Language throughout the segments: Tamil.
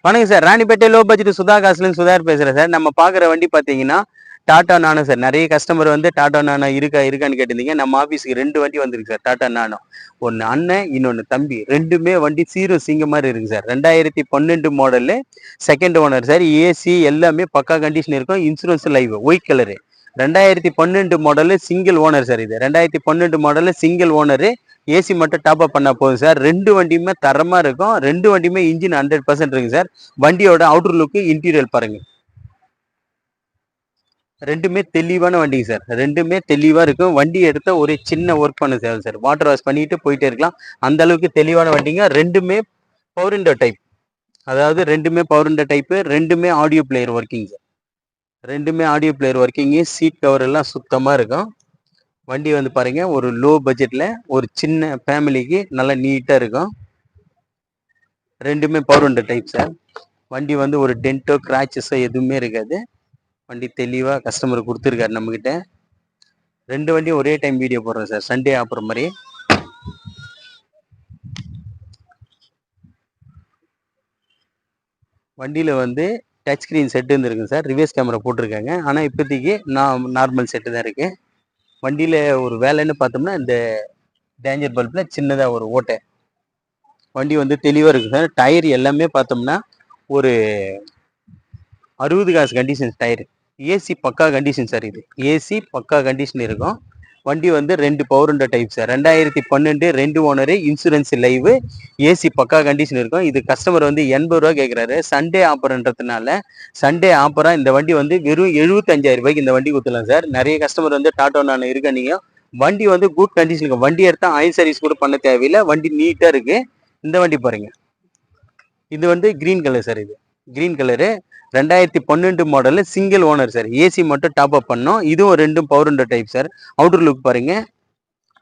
வணக்கம் சார், ராணிப்பேட்டை லோ பட்ஜெட் சுதா காசுலேருந்து சுதார் பேசுகிறேன் சார். நம்ம பார்க்குற வண்டி பார்த்தீங்கன்னா டாடா நானோ சார். நிறைய கஸ்டமர் வந்து டாடா நானோ இருக்கான்னு கேட்டிருந்தீங்க. நம்ம ஆஃபீஸுக்கு 2 வண்டி வந்திருக்கு சார், டாடா நானோ. ஒன்று அண்ணன், இன்னொன்று தம்பி. ரெண்டுமே வண்டி சீரோ சிங்க மாதிரி இருக்கு sir. 2012 model, second owner sir. AC எல்லாமே பக்கா கண்டிஷன் இருக்கும். Insurance live, white colour. 2012 model, single owner sir. இது 2012 மாடலு, சிங்கிள் ஓனரு. ஏசி மட்டும் டாப் அப் பண்ணா போதும் சார். 2 வண்டியுமே தரமா இருக்கும். 2 வண்டியுமே இன்ஜின் 100% இருக்கு சார். வண்டியோட அவுட்டர் லுக்கு, இன்டீரியர் பாருங்க. ரெண்டுமே தெளிவான வண்டிங்க சார். ரெண்டுமே தெளிவா இருக்கும். வண்டி எடுத்த ஒரு சின்ன ஒர்க் பண்ண தேவை சார். வாட்டர் வாஷ் பண்ணிட்டு போயிட்டே இருக்கலாம். அந்த அளவுக்கு தெளிவான வண்டிங்க. ரெண்டுமே பவர் விண்டோ டைப். அதாவது ரெண்டுமே பவர் விண்டோ டைப்பு. ரெண்டுமே ஆடியோ பிளேயர் ஒர்க்கிங் சார். ரெண்டுமே audio player working. Seat cover எல்லாம் சுத்தமா இருக்கும். வண்டி வந்து பாருங்க, ஒரு லோ பட்ஜெட்ல ஒரு சின்ன ஃபேமிலிக்கு நல்லா நீட்டா இருக்கும். ரெண்டுமே பவர் விண்டோ டைப் சார். வண்டி வந்து ஒரு டென்ட்டோ கிராச்சஸோ எதுவுமே இருக்காது. வண்டி தெளிவா கஸ்டமர் கொடுத்துருக்காரு நம்ம கிட்ட. 2 வண்டியும் ஒரே டைம் வீடியோ போடுறோம் சார், சண்டே ஆஃபர் மாதிரி. வண்டியில வந்து டச் ஸ்கிரீன் செட்டு இருந்துருக்கு சார். ரிவர்ஸ் கேமரா போட்டிருக்காங்க. ஆனால் இப்போதைக்கு நார்மல் செட்டு தான் இருக்கு. வண்டியில ஒரு வேலைன்னு பார்த்தோம்னா இந்த டேஞ்சர் பல்ப்ல சின்னதா ஒரு ஓட்டை. வண்டி வந்து தெளிவா இருக்கு சார். டயர் எல்லாமே பார்த்தோம்னா ஒரு 60 காசு கண்டிஷன் டயர். ஏசி பக்கா கண்டிஷன் சார். இது ஏசி பக்கா கண்டிஷன் இருக்கும். வண்டி வந்து 2 power window type sir. 2012 2 owner, insurance live, AC பக்கா கண்டிஷன் இருக்கும். இது கஸ்டமர் வந்து 80 ரூபா கேட்குறாரு. சண்டே ஆஃபர்ன்றதுனால சண்டே ஆஃபராக இந்த வண்டி வந்து வெறும் 75,000 ரூபாய்க்கு இந்த வண்டி கொடுத்துலாம் சார். நிறைய கஸ்டமர் வந்து டாட்டா நான் இருக்க நீங்க வண்டி வந்து குட் கண்டிஷன் இருக்கும். வண்டி எடுத்தா ஆயில் சர்வீஸ் கூட பண்ண தேவையில்லை. வண்டி நீட்டா இருக்கு. இந்த வண்டி பாருங்க, இது வந்து கிரீன் கலர் சார். இது green colour, 2012 model, single owner sir. AC மட்டும் டாப் அப் பண்ணோம். இதுவும் 2 power window type sir. Outer look பாருங்க.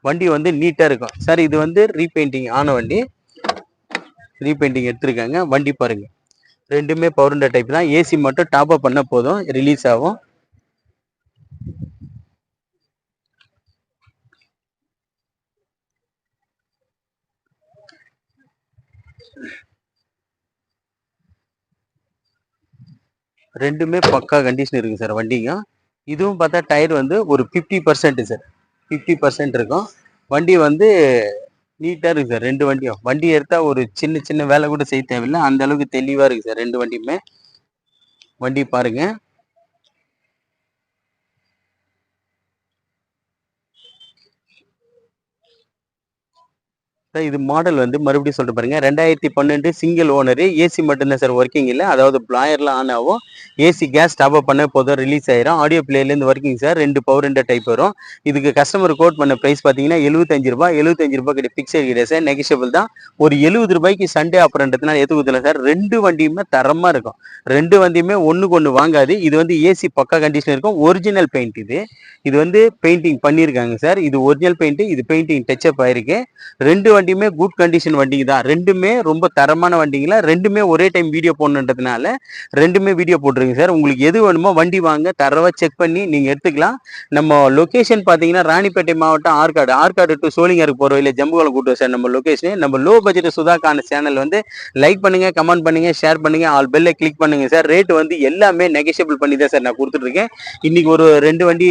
வண்டி வந்து நீட்டா இருக்கும் சார். இது வந்து ரீபெயிண்டிங் ஆன வண்டி. ரீபெயிண்டிங் எடுத்திருக்காங்க. வண்டி பாருங்க, ரெண்டுமே பவர் விண்டோ டைப் தான். ஏசி மட்டும் டாப் அப் பண்ண போதும், ரிலீஸ் ஆகும். ரெண்டுமே பக்கா கண்டிஷன் இருக்கு சார் வண்டிங்க. இதுவும் பார்த்தா டயர் வந்து ஒரு 50% சார். 50% இருக்கும். வண்டி வந்து நீட்டா இருக்கு சார். 2 வண்டியும் வண்டி எடுத்தா ஒரு சின்ன சின்ன வேலை கூட செய்ய தேவையில்லை. அந்த அளவுக்கு தெளிவா இருக்கு சார் 2 வண்டியுமே. வண்டி பாருங்க. இது மாடல் வந்து மறுபடியும் சொல்லிட்டு பாருங்க, 2012 சிங்கிள் ஓனரு. ஏசி மட்டும்தான் சார் ஒர்க்கிங் இல்லை. அதாவது பிளாயர்லாம் ஆன் ஆகும். ஏசி கேஸ் டாப் அப் பண்ண போதும், ரிலீஸ் ஆயிரும். ஆடியோ பிளேலேருந்து working sir. 2 power window type வரும். இதுக்கு கஸ்டமர் கோட் பண்ண ப்ரைஸ் பார்த்தீங்கன்னா 75 ரூபாய். 75 ரூபாய் கிட்ட பிக்சர் கிடையாது சார், நெகிஷியபிள் தான். ஒரு 70 ரூபாய்க்கு சண்டே ஆஃபர்ன்றதுனால எடுத்துக்கலாம் சார். 2 வண்டியுமே தரமா இருக்கும். 2 வண்டியுமே ஒன்றுக்கு ஒன்று வாங்காது. இது வந்து ஏசி பக்கா கண்டிஷன் இருக்கும். ஒரிஜினல் பெயிண்ட் இது. இது வந்து பெயிண்டிங் பண்ணியிருக்காங்க சார். இது ஒரிஜினல் பெயிண்ட். இது பெயிண்டிங் டச்சப் ஆயிருக்கு. 2 வண்டியுமே குட் கண்டிஷன் வண்டிங்க தான். ரெண்டுமே ரொம்ப தரமான வண்டிங்களா. ரெண்டுமே ஒரே டைம் வீடியோ போடணுன்றதுனால ரெண்டுமே வீடியோ போட்டுருங்க சார். உங்களுக்கு எது வேணுமோ வண்டி வாங்க தரவா செக் பண்ணி நீங்க எடுத்துக்கலாம். நம்ம லொகேஷன் பாத்தீங்கன்னா ராணிப்பேட்டை மாவட்டம் ஆற்காடு டு சோழிங்கருக்கு போற வழியில ஜம்புகுளம் கூட்டு சார் நம்ம லொகேஷன். நம்ம லோ பட்ஜெட் சுதாக்கான சேனல் வந்து லைக் பண்ணுங்க, கமெண்ட் பண்ணுங்க, ஷேர் பண்ணுங்க, ஆல் பெல்லை கிளிக் பண்ணுங்க சார். ரேட் வந்து எல்லாமே நெகோஷியபிள் பண்ணி தான் சார் நான் கொடுத்துட்டு இருக்கேன். இன்னைக்கு ஒரு 2 வண்டி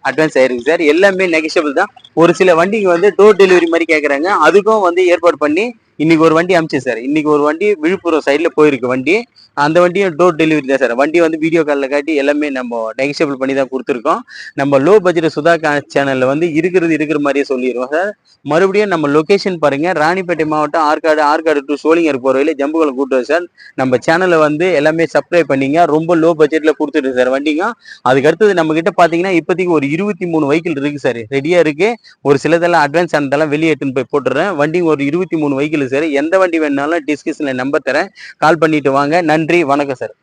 அட்வான்ஸ் ஆயிருக்கு சார். எல்லாமே நெகோஷியபிள் தான். ஒரு சில வண்டிக்கு வந்து டோர் டெலிவரி மாதிரி கேட்குறாங்க. அதுக்கும் வந்து ஏற்பாடு பண்ணி இன்னைக்கு ஒரு வண்டி அமிச்சு சார். இன்னைக்கு ஒரு வண்டி விழுப்புரம் சைட்ல போயிருக்கு வண்டி. அந்த வண்டியும் டோர் டெலிவரி தான் சார். வண்டி வந்து வீடியோ காலில் காட்டி எல்லாமே நம்ம நெகோஷியபிள் பண்ணி தான் கொடுத்துருக்கோம். நம்ம லோ பட்ஜெட் சுதா சேனல்ல வந்து இருக்கிற மாதிரியே சொல்லிடுவோம் சார். மறுபடியும் நம்ம லொகேஷன் பாருங்க, ராணிப்பேட்டை மாவட்டம் ஆற்காடு டு சோழிங்கர் போற வழியில ஜம்புகுளம் கூட்டு சார். நம்ம சேனலை வந்து எல்லாமே சப்ஸ்கிரைப் பண்ணீங்க. ரொம்ப லோ பட்ஜெட்ல கொடுத்துட்டு சார் வண்டிங்க. அதுக்கு அடுத்தது நம்ம கிட்ட பாத்தீங்கன்னா இப்போதைக்கு ஒரு 23 வெஹிக்கிள் இருக்கு சார், ரெடியா இருக்கு. ஒரு சிலதெல்லாம் அட்வான்ஸ் ஆனதெல்லாம் வெளியே எடுத்துன்னு போய் போட்டுறேன். வண்டி ஒரு 23 வெஹிக்கிள் சார். எந்த வண்டி வேணாலும் டிஸ்கிரிப்ஷன்ல நம்பர் தரேன், கால் பண்ணிட்டு வாங்க. நன்றி, வணக்கம் சார்.